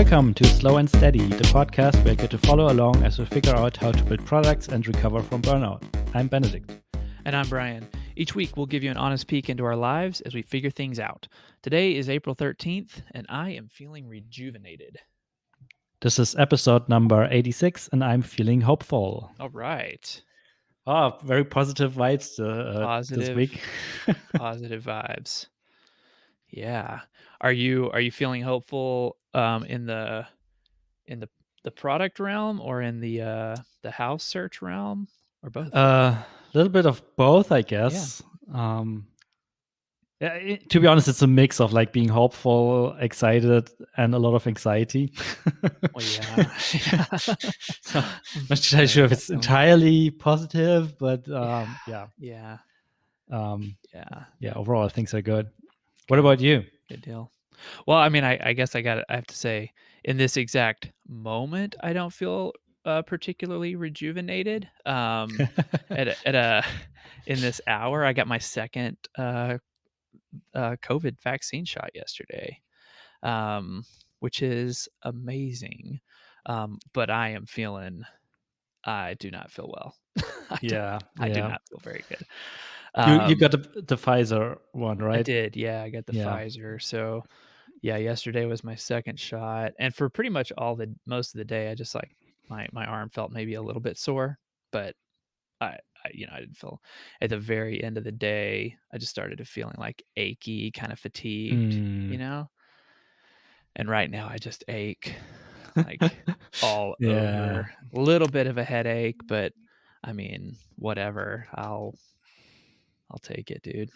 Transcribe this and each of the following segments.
Welcome to Slow and Steady, the podcast where you get to follow along as we figure out how to build products and recover from burnout. I'm Benedict. And I'm Brian. Each week, we'll give you an honest peek into our lives as we figure things out. Today is April 13th, and I am feeling rejuvenated. This is episode number 86, and I'm feeling hopeful. All right. Oh, very positive vibes this week. Positive vibes. Yeah. Are you feeling hopeful in the product realm or in the house search realm, or both? A little bit of both, I guess. Yeah. To be honest, it's a mix of like being hopeful, excited, and a lot of anxiety. Well, yeah. So, not sure if it's entirely positive, but yeah. Overall, things are good. What about you? Good deal. Well, I mean, I guess I have to say, in this exact moment, I don't feel particularly rejuvenated. In this hour, I got my second COVID vaccine shot yesterday, which is amazing. But I do not feel well. I do not feel very good. You got the Pfizer one, right? I did. Yeah, I got the Pfizer. So yeah, yesterday was my second shot. And for pretty much most of the day, I just like my arm felt maybe a little bit sore, but I didn't feel. At the very end of the day, I just started feeling like achy, kind of fatigued, and right now I just ache like all over. A little bit of a headache, but I mean, whatever. I'll take it, dude.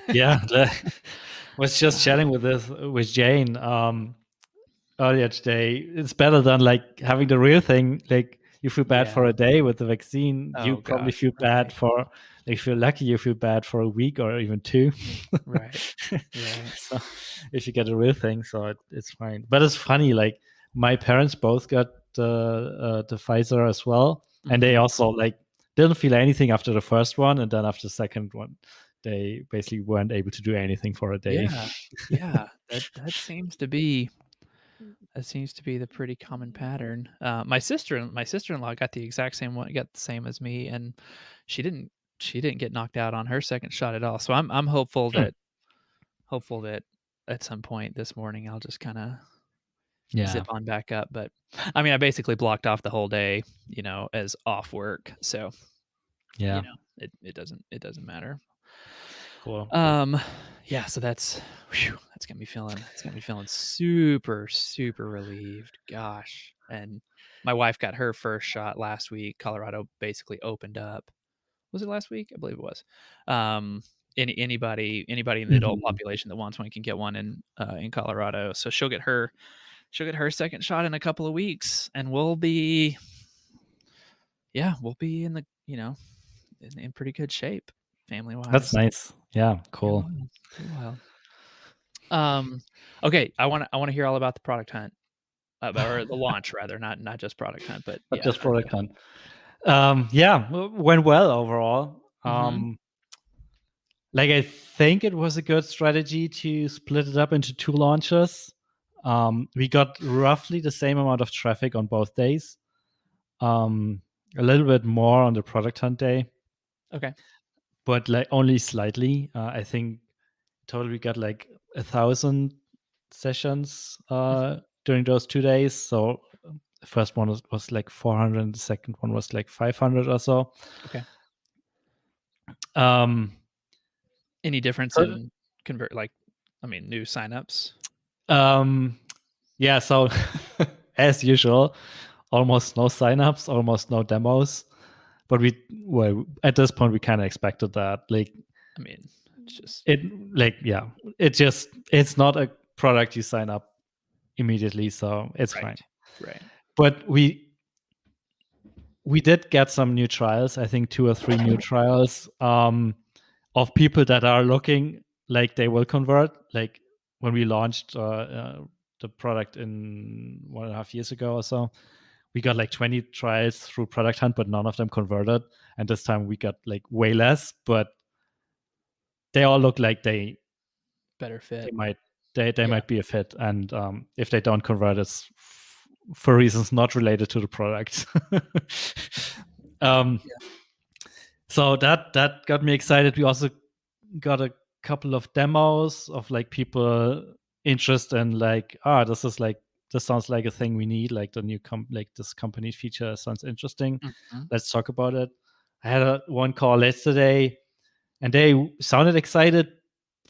Yeah. Was just chatting with Jane earlier today. It's better than like having the real thing. Like you feel bad for a day with the vaccine. You probably feel bad for, if you're lucky, you feel bad for a week or even two. Right. So if you get the real thing, so it's fine. But it's funny, like my parents both got the Pfizer as well. And they also like didn't feel anything after the first one. And then after the second one, they basically weren't able to do anything for a day. Yeah. That seems to be the pretty common pattern. My sister-in-law got the exact same one, got the same as me, and she didn't get knocked out on her second shot at all. So I'm hopeful that at some point this morning I'll just kind of zip on back up. But I mean, I basically blocked off the whole day, as off work. So it doesn't matter. Cool. Yeah, so that's got me feeling super, super relieved. Gosh. And my wife got her first shot last week. Colorado basically opened up. Was it last week? I believe it was. Anybody in the adult population that wants one can get one in Colorado. So she'll get her second shot in a couple of weeks, and we'll be in the in pretty good shape family wise. That's nice. Yeah, cool. Okay, I want to hear all about the product hunt, or the launch rather, not just product hunt, but just product hunt. Went well overall. Like I think it was a good strategy to split it up into two launches. We got roughly the same amount of traffic on both days. A little bit more on the product hunt day. Okay. But like only slightly. I think totally we got like 1,000 sessions during those 2 days. So the first one was like 400, and the second one was like 500 or so. Okay. Any difference in new signups? Yeah, so as usual, almost no signups, almost no demos. But at this point we kind of expected that. Like, I mean, it's not a product you sign up immediately, so it's fine. Right. But we did get some new trials. I think 2 or 3 new trials of people that are looking like they will convert. Like when we launched the product in 1.5 years ago or so, we got like 20 trials through Product Hunt, but none of them converted. And this time we got like way less, but they all look like they better fit. they might be a fit, and if they don't convert, it's for reasons not related to the product. So that got me excited. We also got a couple of demos of like people interest in like, this sounds like a thing we need, like the new like this company feature sounds interesting. Let's talk about it. I had one call yesterday and they sounded excited,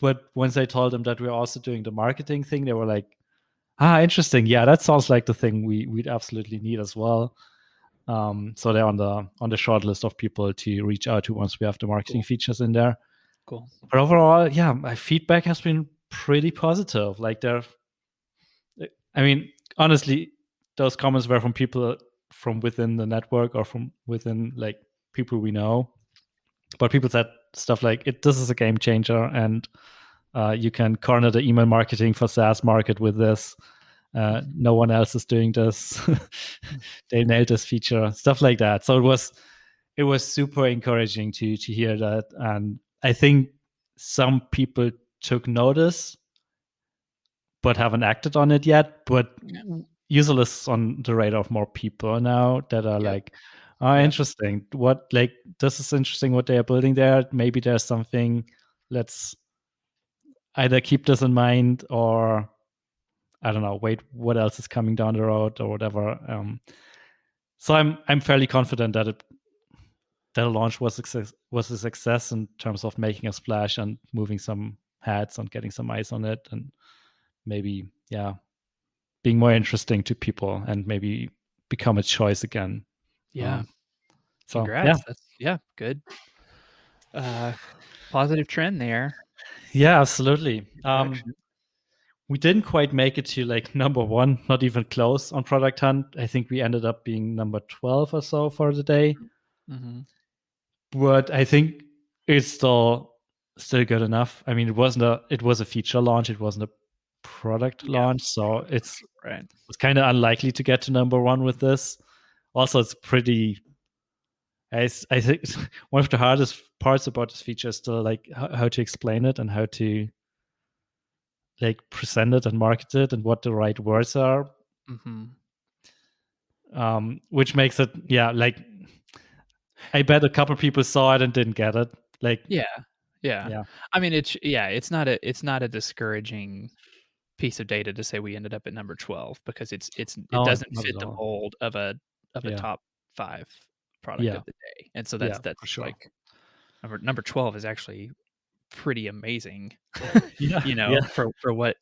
but once I told them that we're also doing the marketing thing, they were like, interesting. Yeah, that sounds like the thing we'd absolutely need as well. So they're on the short list of people to reach out to once we have the marketing features in there. Cool. But overall, yeah, my feedback has been pretty positive. Like honestly, those comments were from people from within the network or from within like people we know. But people said stuff like, this is a game changer, and you can corner the email marketing for SaaS market with this. No one else is doing this. They nailed this feature, stuff like that. So it was super encouraging to hear that, and I think some people took notice but haven't acted on it yet. But Userless is on the radar of more people now that are like, interesting. This is interesting what they are building there. Maybe there's something. Let's either keep this in mind or I don't know, wait, what else is coming down the road or whatever. So I'm fairly confident that the launch was a success in terms of making a splash and moving some heads and getting some eyes on it, and maybe being more interesting to people and maybe become a choice again. Yeah. So Congrats. That's good. Positive trend there. Yeah, absolutely. We didn't quite make it to like number 1, not even close on Product Hunt. I think we ended up being number 12 or so for the day. But I think it's still good enough. I mean, it was a feature launch. It wasn't a product launch. So it's kind of unlikely to get to number 1 with this. Also, it's pretty, I think one of the hardest parts about this feature is still like how to explain it and how to like present it and market it and what the right words are. Which makes it, like, I bet a couple people saw it and didn't get it. Like, yeah. I mean, it's not a discouraging piece of data to say we ended up at number 12 because it doesn't fit the mold of a top 5 product of the day. And so that's for sure. like number 12 is actually pretty amazing. For what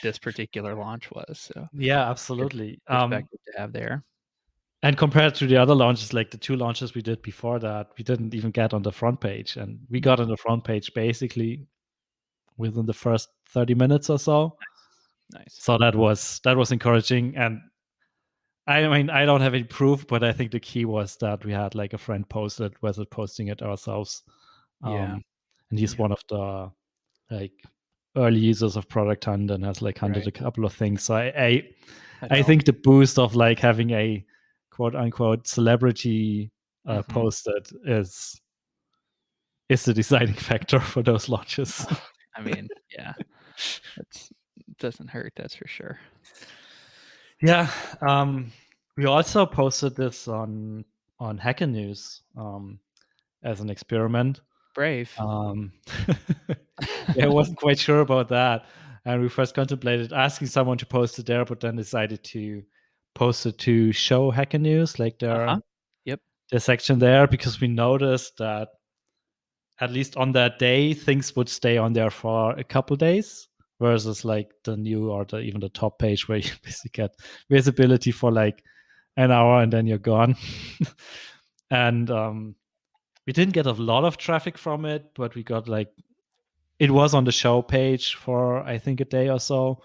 this particular launch was. So absolutely. Perspective to have there. And compared to the other launches, like the 2 launches we did before that, we didn't even get on the front page, and we got on the front page basically within the first 30 minutes or so. Nice. So that was encouraging. And I mean, I don't have any proof, but I think the key was that we had like a friend post it, was posting it ourselves. And he's one of the like early users of Product Hunt and has like hunted a couple of things. So I think the boost of like having a quote unquote celebrity posted is the deciding factor for those launches. I mean, yeah, that doesn't hurt. That's for sure. Yeah. We also posted this on Hacker News as an experiment. Brave. I wasn't quite sure about that. And we first contemplated asking someone to post it there, but then decided to post it to Show Hacker News, like their section there, because we noticed that at least on that day, things would stay on there for a couple days, versus like the new or even the top page where you basically get visibility for like an hour and then you're gone. And we didn't get a lot of traffic from it, but we got like, it was on the show page for I think a day or so,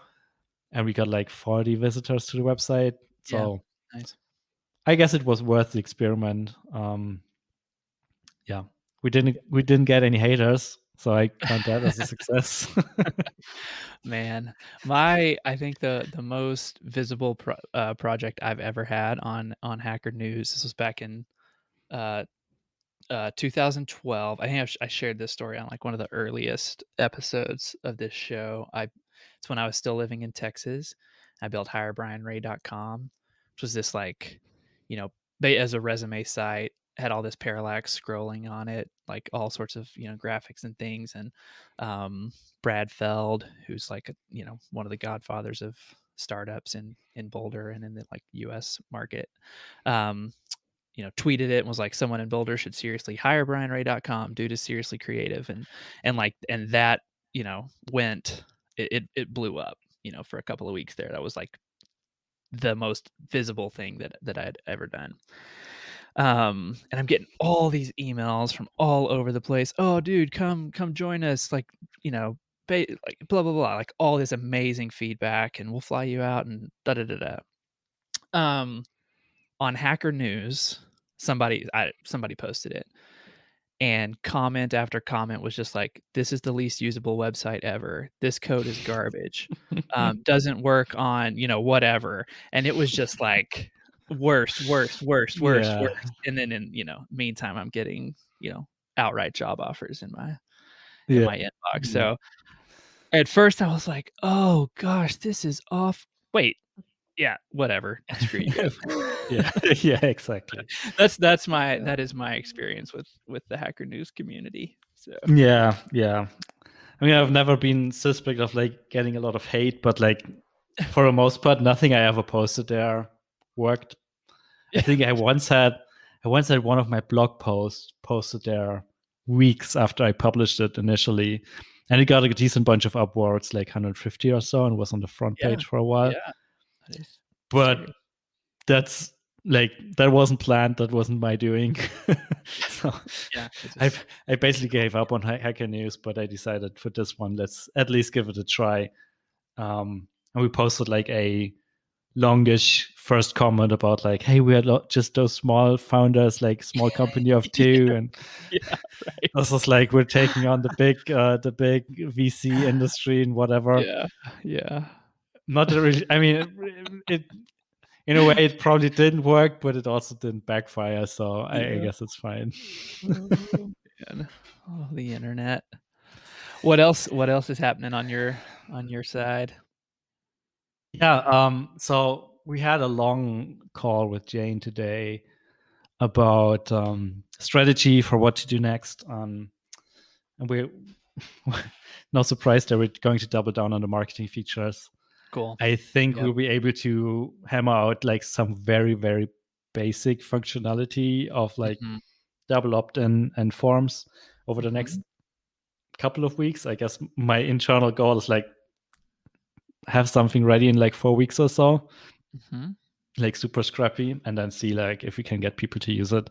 and we got like 40 visitors to the website. So nice. I guess it was worth the experiment. We didn't get any haters, so I count that as a success. Man, I think the most visible project I've ever had on Hacker News. This was back in 2012. I think I shared this story on like one of the earliest episodes of this show. It's when I was still living in Texas. I built hirebrianray.com, which was this like, you know, as a resume site, had all this parallax scrolling on it, like all sorts of, you know, graphics and things. And Brad Feld, who's like, you know, one of the godfathers of startups in Boulder and in the like US market, you know, tweeted it and was like, someone in Boulder should seriously hire brianray.com. Dude is seriously creative. And that, you know, it blew up, you know, for a couple of weeks there. That was like the most visible thing that I'd ever done. And I'm getting all these emails from all over the place. Oh, dude, come join us. Like, you know, like blah, blah, blah, like all this amazing feedback, and we'll fly you out and da, da, da, da. On Hacker News, somebody posted it, and comment after comment was just like, this is the least usable website ever. This code is garbage. Doesn't work on, you know, whatever. And it was just like worst. Yeah. And then in, you know, meantime, I'm getting, you know, outright job offers in my inbox. So at first I was like, oh gosh, this is off. Wait, yeah, whatever. Screw you. Yeah, exactly. That is my experience with the Hacker News community. So yeah. I mean, I've never been suspect of like getting a lot of hate, but like for the most part, nothing I ever posted there worked. I think I once had one of my blog posts posted there weeks after I published it initially, and it got a decent bunch of upwards, like 150 or so, and was on the front page for a while. Yeah, that is but serious. That's like, that wasn't planned. That wasn't my doing. So yeah, I basically gave up on Hacker News, but I decided for this one, let's at least give it a try. And we posted like a longish first comment about like, hey, we are just those small founders, like small company of two, and right. this is like, we're taking on the big VC industry and whatever. Yeah. Not really. I mean, it in a way, it probably didn't work, but it also didn't backfire. So I guess it's fine. Oh, man. Oh, the internet. What else is happening on your side? Yeah. So we had a long call with Jane today about strategy for what to do next. And we're not surprised that we're going to double down on the marketing features. Cool. I think we'll be able to hammer out like some very, very basic functionality of like double opt-in and forms over the next couple of weeks. I guess my internal goal is like have something ready in like 4 weeks or so, like super scrappy, and then see like if we can get people to use it.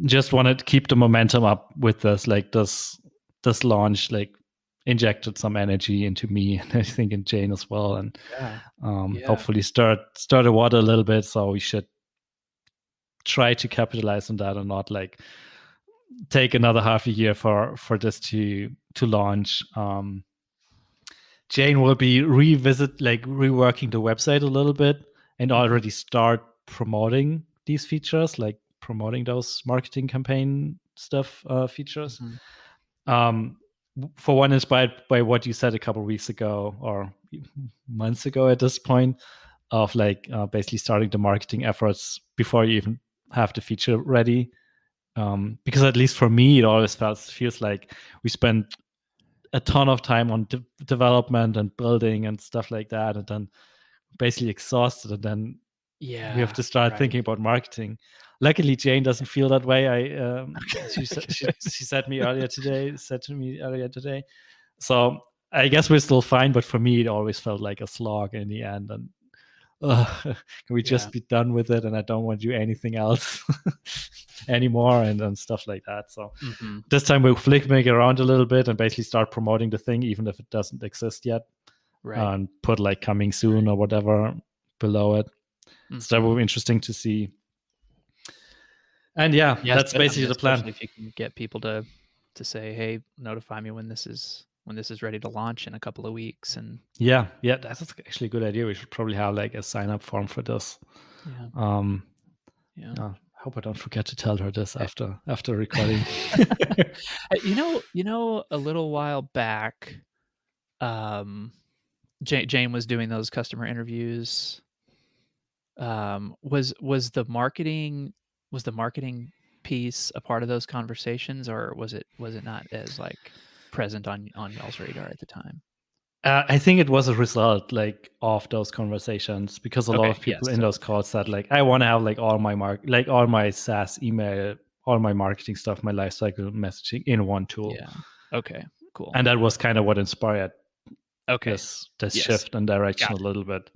Just wanted to keep the momentum up with this. Like this launch like injected some energy into me, and I think in Jane as well, and hopefully start the water a little bit. So we should try to capitalize on that and not like take another half a year for this to launch. Jane will be reworking the website a little bit and already start promoting these features, like promoting those marketing campaign stuff features. For one, inspired by what you said a couple of weeks ago or months ago at this point, of like basically starting the marketing efforts before you even have the feature ready. Because at least for me, it always feels like we spend a ton of time on development and building and stuff like that, and then basically exhausted, and then we have to start thinking about marketing. Luckily, Jane doesn't feel that way. She said to me earlier today. So I guess we're still fine, but for me, it always felt like a slog in the end. And can we just be done with it? And I don't want to do anything else anymore, and stuff like that. So this time we'll flick around a little bit and basically start promoting the thing, even if it doesn't exist yet, and put like coming soon or whatever below it. So that will be interesting to see. And that's basically the plan. If you can get people to say, hey, notify me when this is ready to launch in a couple of weeks. And that's actually a good idea. We should probably have like a sign up form for this. I hope I don't forget to tell her this after recording. You know, a little while back, Jane was doing those customer interviews. Was the marketing piece a part of those conversations, or was it not as like present on y'all's radar at the time? I think it was a result like of those conversations, because a lot of people in those calls said like, I want to have like all my SaaS email, all my marketing stuff, my lifecycle messaging in one tool. Yeah. Okay. Cool. And that was kind of what inspired this shift in direction a little bit.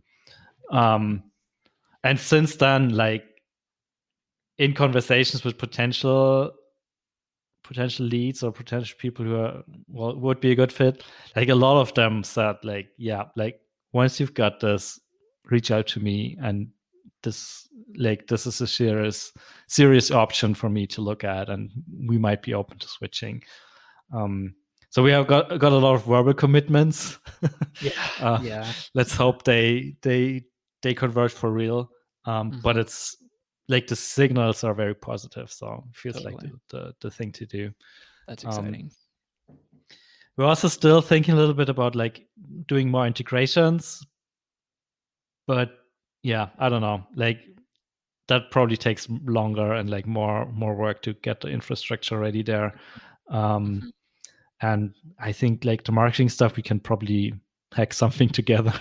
And since then, like in conversations with potential leads or potential people who would be a good fit, like a lot of them said like, yeah, like once you've got this, reach out to me, and this is a serious option for me to look at, and we might be open to switching. So we have got a lot of verbal commitments. Yeah. Let's hope they convert for real. But it's like the signals are very positive, so it feels like the thing to do. That's exciting. We're also still thinking a little bit about like doing more integrations, but yeah, I don't know. Like that probably takes longer and like more work to get the infrastructure ready there. And I think like the marketing stuff, we can probably hack something together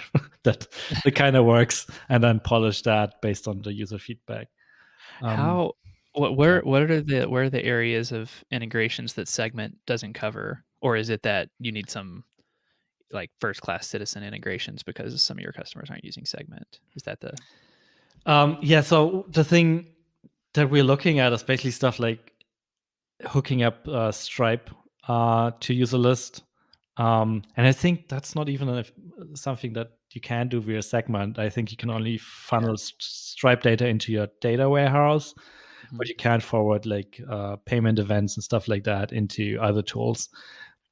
that kind of works, and then polish that based on the user feedback. Where are the areas of integrations that Segment doesn't cover, or is it that you need some like first-class citizen integrations because some of your customers aren't using Segment? Is that the? Yeah. So the thing that we're looking at is basically stuff like hooking up Stripe to user list. And I think that's not even something that you can do via Segment. I think you can only funnel Stripe data into your data warehouse, but you can't forward like payment events and stuff like that into other tools.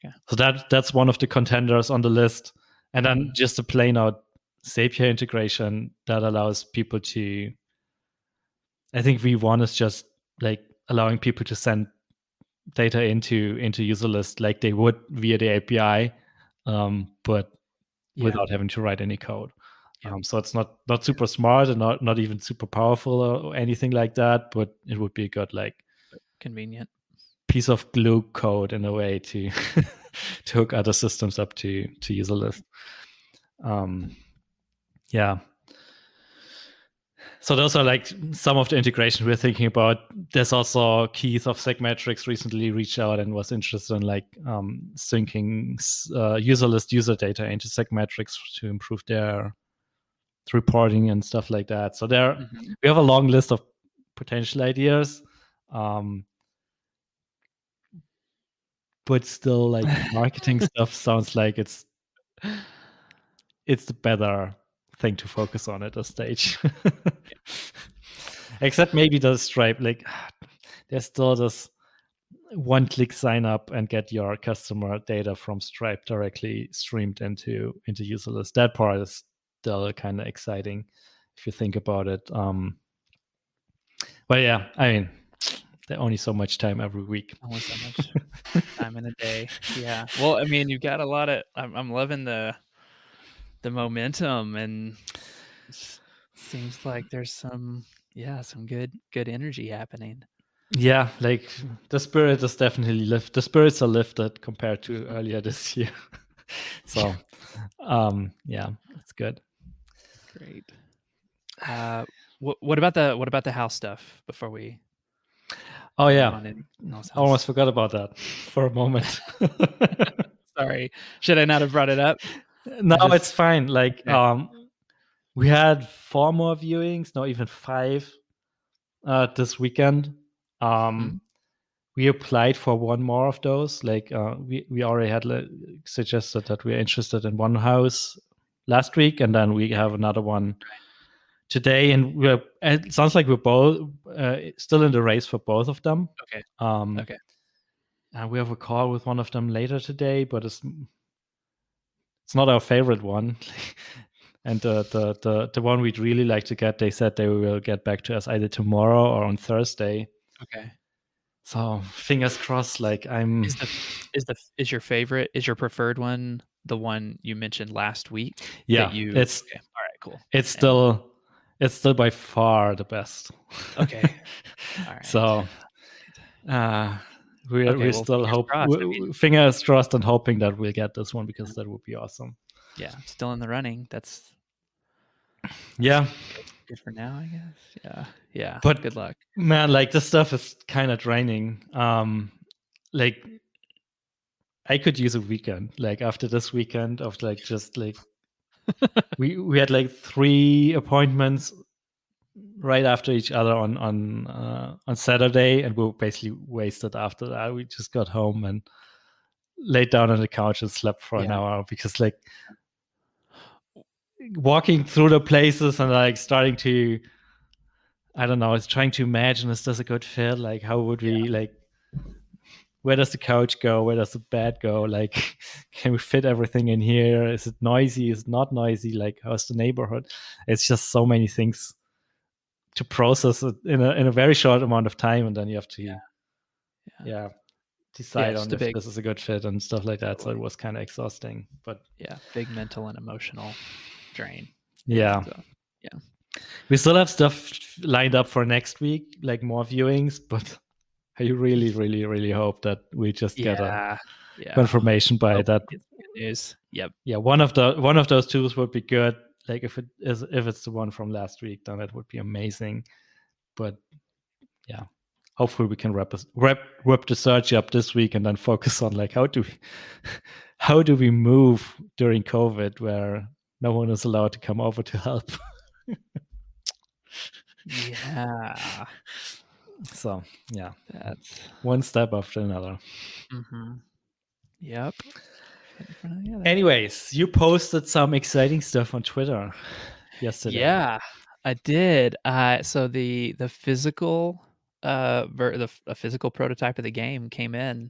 Yeah. So that's one of the contenders on the list. And then just a plain out Zapier integration that allows people to, I think V1 is just like allowing people to send data into user list like they would via the API, but without having to write any code. So it's not super smart and not even super powerful or anything like that, but it would be a good like convenient piece of glue code in a way to to hook other systems up to user list. Yeah. So those are like some of the integration we're thinking about. There's also Keith of Segmetrics recently reached out and was interested in like syncing user list user data into Segmetrics to improve their reporting and stuff like that. So there we have a long list of potential ideas. But still like marketing stuff sounds like it's the better thing to focus on at this stage. Except maybe the Stripe, like there's still this one-click sign up and get your customer data from Stripe directly streamed into user list. That part is still kind of exciting if you think about it. But yeah, I mean, there's only so much time every week. Only so much time in a day. Yeah. Well, I mean, you've got a lot of. I'm loving the momentum, and seems like there's some good energy happening. Yeah, like the spirit is definitely lifted. The spirits are lifted compared to earlier this year. So, yeah, it's good. Great. What about the house stuff before we? Oh yeah, I almost forgot about that for a moment. Sorry, should I not have brought it up? No, it's fine. Like, we had 4 more viewings, not even 5, this weekend. We applied for 1 more of those. Like, we already had suggested that we're interested in one house last week, and then we have another one today, and it sounds like we're both still in the race for both of them. Okay. And we have a call with one of them later today, but it's not our favorite one. And the one we'd really like to get, they said they will get back to us either tomorrow or on Thursday. Okay. So fingers crossed. Like Is your preferred one the one you mentioned last week? Yeah, Okay. All right, cool. It's still by far the best. Okay. All right. So we're Well, still fingers crossed. fingers crossed and hoping that we'll get this one, because that would be awesome. Yeah, still in the running. That's yeah good for now, I guess. Yeah. But good luck, man. Like, this stuff is kind of draining. Like, I could use a weekend. Like, after this weekend of like just like we had like 3 appointments right after each other on Saturday, and we were basically wasted after that. We just got home and laid down on the couch and slept for an hour, because like walking through the places and like starting to, I don't know, it's trying to imagine, is this a good fit? Like, how would we like, where does the couch go? Where does the bed go? Like, can we fit everything in here? Is it noisy? Is it not noisy? Like, how's the neighborhood? It's just so many things to process it in a very short amount of time, and then you have to decide on if this is a good fit and stuff like that. So it was kind of exhausting, but big mental and emotional drain. So, we still have stuff lined up for next week, like more viewings, but I really, really, really hope that we just get a confirmation by that. Good news. Yep. Yeah, one of those tools would be good. Like, if it's the one from last week, then that would be amazing. But yeah, hopefully we can wrap the search up this week, and then focus on like, how do we move during COVID, where no one is allowed to come over to help. Yeah. So yeah, that's one step after another. Yep. Anyways, you posted some exciting stuff on Twitter yesterday. Yeah, I did. So the physical the physical prototype of the game came in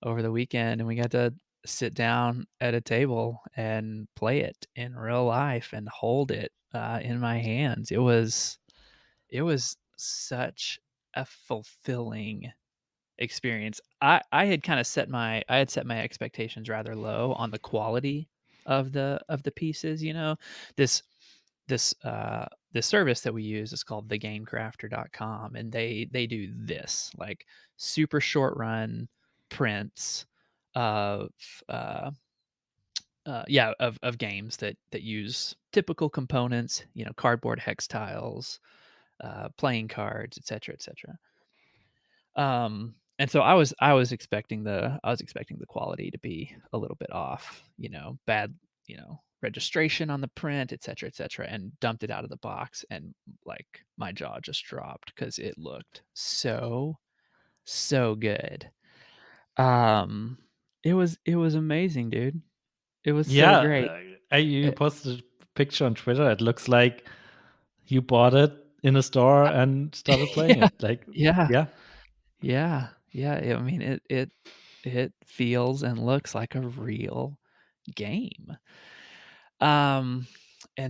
over the weekend, and we got to sit down at a table and play it in real life and hold it in my hands. It was such a fulfilling experience. I had kind of set my expectations rather low on the quality of the pieces. This this service that we use is called thegamecrafter.com, and they do this like super short run prints of of games that use typical components, cardboard, hex tiles, playing cards, etc., etc. And so I was expecting the quality to be a little bit off, bad, registration on the print, etc., etc., and dumped it out of the box, and like my jaw just dropped because it looked so good. It was amazing, dude. It was so great. You posted a picture on Twitter. It looks like you bought it in a store and started playing it. Like, yeah. I mean, it feels and looks like a real game. And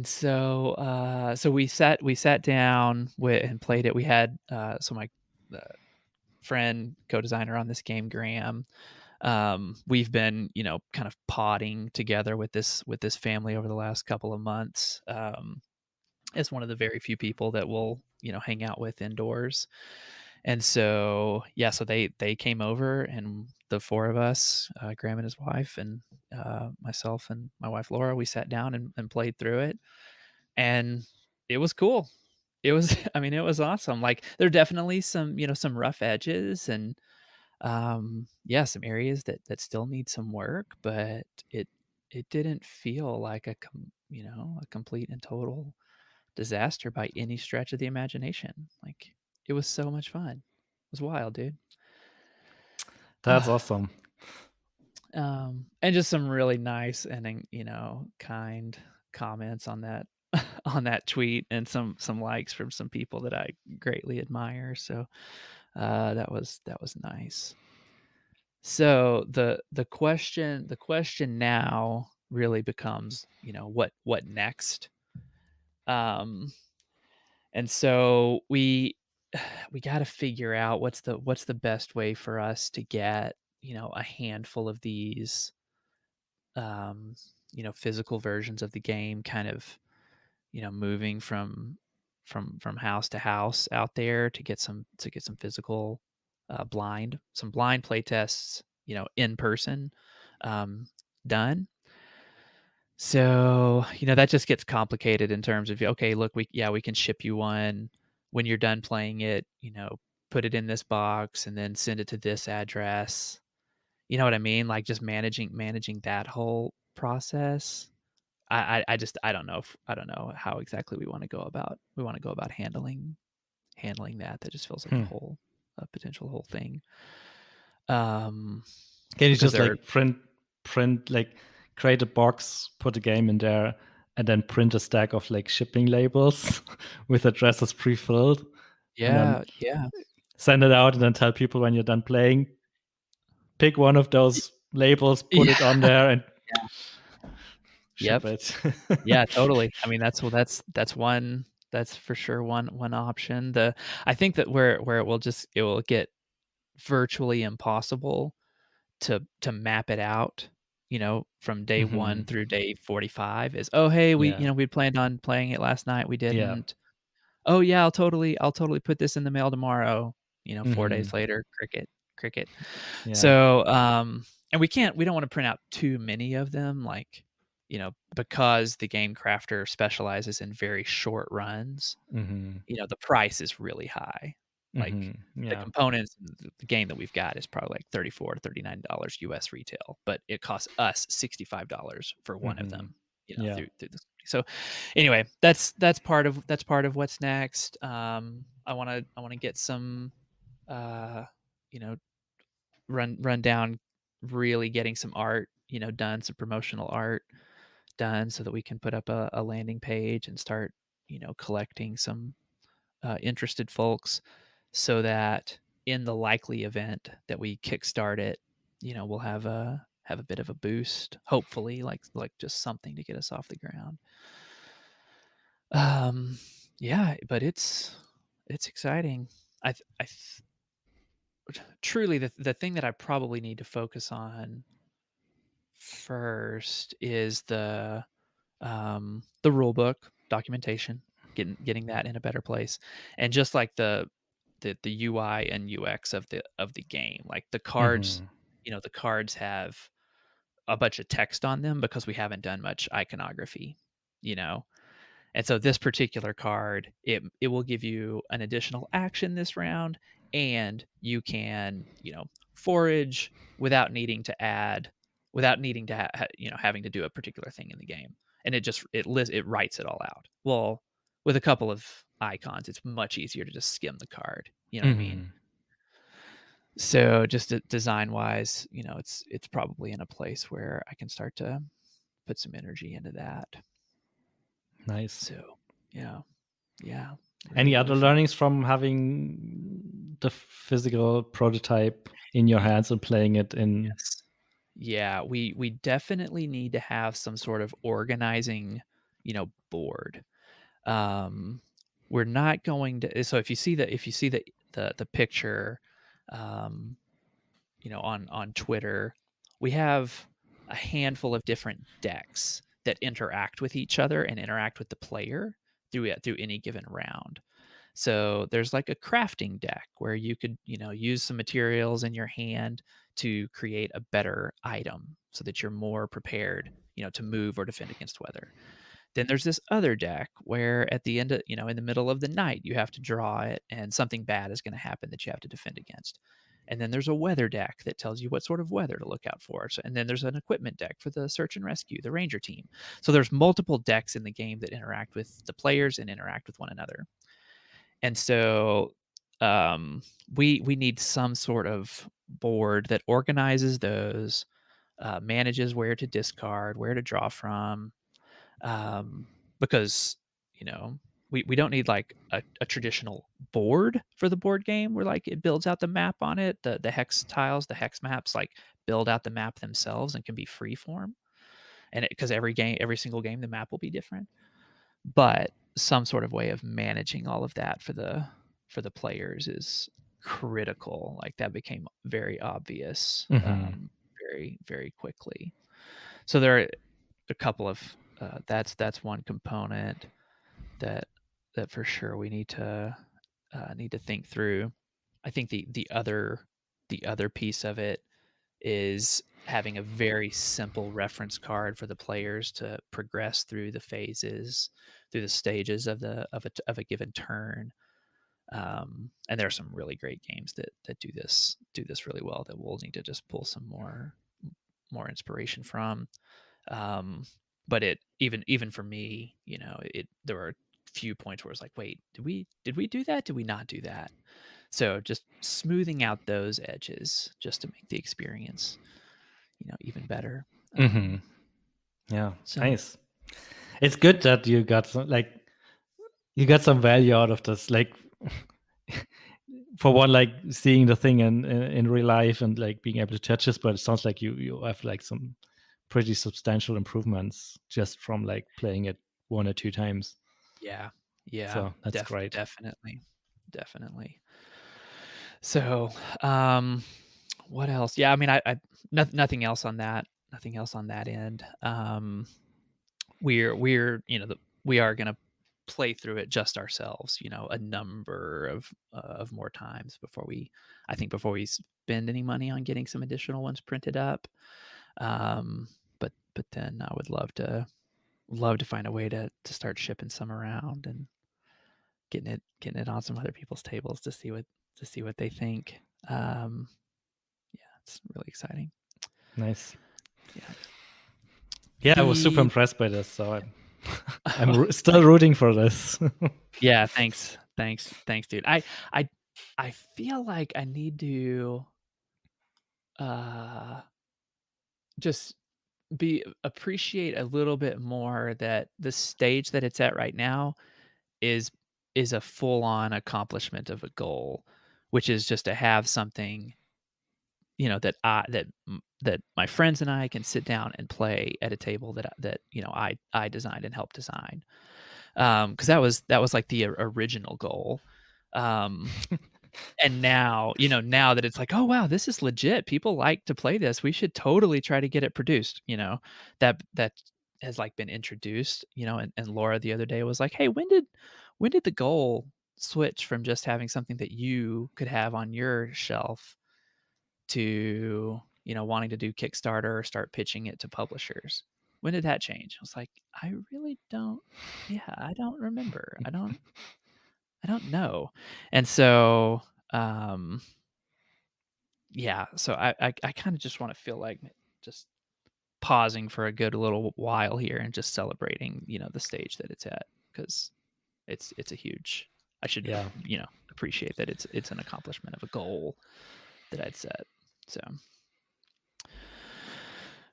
so we sat down and played it. We had so my friend, co-designer on this game, Graham. We've been, kind of potting together with this family over the last couple of months. As one of the very few people that will, hang out with indoors. And so, so they came over, and the 4 of us, Graham and his wife, and myself and my wife Laura, we sat down and played through it, and it was cool. It was, I mean, it was awesome. Like, there are definitely some, some rough edges, and some areas that still need some work, but it didn't feel like a complete and total disaster by any stretch of the imagination. Like, it was so much fun. It was wild, dude. That's awesome. And just some really nice and kind comments on that on that tweet, and some likes from some people that I greatly admire. So that was nice. So the question now really becomes, what next? And so we we got to figure out what's the best way for us to get, a handful of these, um, physical versions of the game kind of, moving from house to house out there to get some physical, some blind play tests, in person, um, done. So, that just gets complicated in terms of, okay, look, we can ship you one when you're done playing it, put it in this box and then send it to this address. You know what I mean? Like just managing that whole process. I just I don't know how exactly we want to go about handling that. That just feels like Hmm. a potential whole thing. Um, Can you because just they're like print like create a box, put a game in there, and then print a stack of like shipping labels with addresses pre-filled, and then yeah. send it out, and then tell people when you're done playing, pick one of Y those labels, put yeah. it on there, and ship Yep. it. Yeah, totally. I mean, that's one that's for sure one option. I think that where it will get virtually impossible to map it out, from day 1 Mhm. through day 45 is, "Oh, hey, Yeah. we planned on playing it last night, we Yeah. didn't. Oh, yeah, I'll totally put this in the mail tomorrow." 4 days Mhm. later, cricket. Yeah. So, and we don't wanna print out too many of them, like, because the game crafter specializes in very short runs, Mhm. the price is really high. Like, Mhm. the Yeah. components, the game that we've got is probably like $34 to $39 US retail, but it costs us $65 for one of Mhm. them, Yeah. through this. So, anyway, that's part of what's next. I wanna get some, uh, you know, run down really getting some art, done, some promotional art done so that we can put up a landing page and start, collecting some, interested folks so that in the likely event that we kickstart it, we'll have a bit of a boost, hopefully, like just something to get us off the ground. Um, yeah, but it's exciting. I truly the thing that I probably need to focus on first is the rule book documentation, getting that in a better place, and just like the UI and UX of the game. Like the cards, Mhm. the cards have a bunch of text on them because we haven't done much iconography, you know. And so this particular card, it will give you an additional action this round, and you can, forage without needing to having to do a particular thing in the game. And it writes it all out. Well, with a couple of icons, it's much easier to just skim the card. You know what I mean? Mhm. So just design wise, it's probably in a place where I can start to put some energy into that. Nice. So yeah, yeah, really, Any really other fun. learnings from having the physical prototype in your Y- hands and playing it in? Yes. Yeah, we definitely need to have some sort of organizing, board. Um, we're not going to. So if you see the picture, um, on Twitter, we have a handful of different decks that interact with each other and interact with the player through any given round. So there's like a crafting deck where you could, use some materials in your hand to create a better item so that you're more prepared, to move or defend against weather. Then there's this other deck where at the end of, in the middle of the night, you have to draw it and something bad is going to happen that you have to defend against. And then there's a weather deck that tells you what sort of weather to look out for. So, and then there's an equipment deck for the search and rescue, the ranger team. So there's multiple decks in the game that interact with the players and interact with one another. And so we need some sort of board that organizes those, manages where to discard, where to draw from, because we don't need like a traditional board for the board game where like it builds out the map on it. The hex tiles, the hex maps, like build out the map themselves and can be free form. And because every single game, the map will be different. But some sort of way of managing all of that for the for the players is critical. Like that became very obvious very, very quickly. So there are a couple of that's one component that for sure we need to think through. I think the other piece of it is having a very simple reference card for the players to progress through the phases, through the stages of a given turn. And there are some really great games that do this really well that we'll need to just pull some more inspiration from. But it even for me, there were a few points where it's like, wait, did we do that? Did we not do that? So just smoothing out those edges just to make the experience, even better. Yeah, So nice. It's good that you got some value out of this. Like, for one, like seeing the thing in real life and like being able to touch this, but it sounds like you have like some pretty substantial improvements just from like playing it 1 or 2 times. yeah, So that's great. definitely. So, what else? Yeah, I mean, I nothing else on that. Nothing else on that end. We're we are gonna play through it just ourselves, a number of more times before we spend any money on getting some additional ones printed up. But then I would love to find a way to start shipping some around and getting it on some other people's tables to see what they think. Yeah, it's really exciting. Nice. Yeah. Yeah, I was super impressed by this, so I'm still rooting for this. Yeah, thanks, dude. I feel like I need to just appreciate a little bit more that the stage that it's at right now is a full-on accomplishment of a goal, which is just to have something, that my friends and I can sit down and play at a table that I designed and helped design. Because that was like the original goal. And now, now that it's like, oh wow, this is legit. People like to play this. We should totally try to get it produced. That has like been introduced. And Laura the other day was like, hey, when did the goal switch from just having something that you could have on your shelf to wanting to do Kickstarter or start pitching it to publishers? When did that change? I was like, I really don't. Yeah, I don't remember. I don't know. And so, yeah, so I kind of just want to feel like just pausing for a good little while here and just celebrating, the stage that it's at, because it's a huge. I should, appreciate that it's an accomplishment of a goal that I'd set. So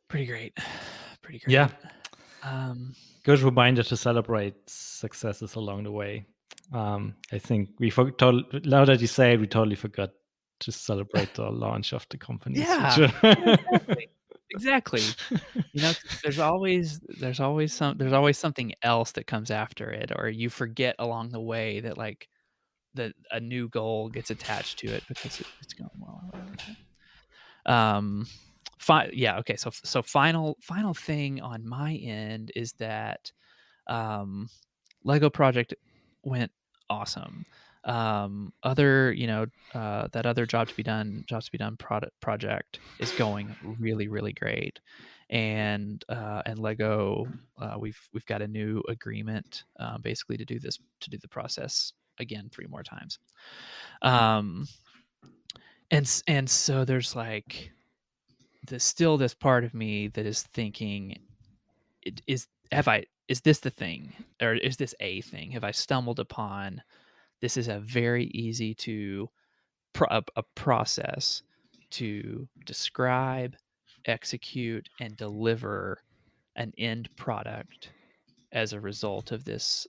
pretty great. Yeah. Good reminder to celebrate successes along the way. I think now that you say it, we totally forgot to celebrate the launch of the company. Yeah, exactly. There's always something else that comes after it, or you forget along the way that like that a new goal gets attached to it because it's going well or whatever. Yeah, okay. So final thing on my end is that Lego project went awesome. Other, that other job to be done project is going really, really great. And Lego, we've got a new agreement, basically to do the process again 3 more times. And so there's like still this part of me that is thinking, is this the thing, or is this a thing? Have I stumbled upon this is a very easy to a process to describe, execute, and deliver an end product as a result of this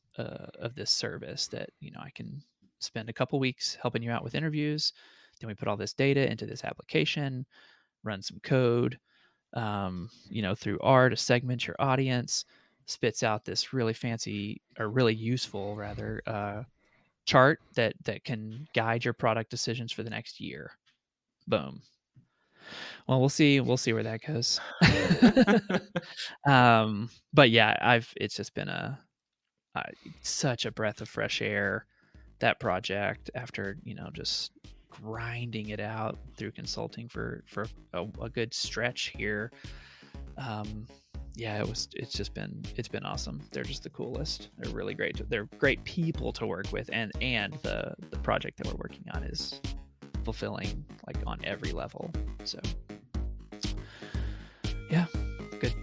service that I can spend a couple weeks helping you out with interviews. Then we put all this data into this application, run some code, through R to segment your audience, spits out this really fancy, or really useful rather, chart that can guide your product decisions for the next year. Boom. Well, we'll see where that goes. But yeah, it's just been such a breath of fresh air, that project, after, just grinding it out through consulting for a good stretch here. Yeah, it's been awesome. They're just the coolest. They're really great. They're great people to work with, and the project that we're working on is fulfilling, like, on every level. So yeah,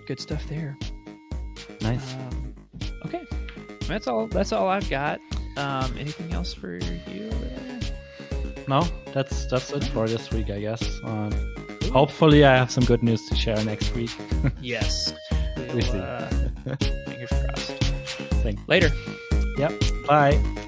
good stuff there. Nice. Okay, that's all I've got. Anything else for you? No, that's it for this week, I guess. Hopefully I have some good news to share next week. Yes. We'll see. Fingers crossed. Thanks. Later. Yep. Bye.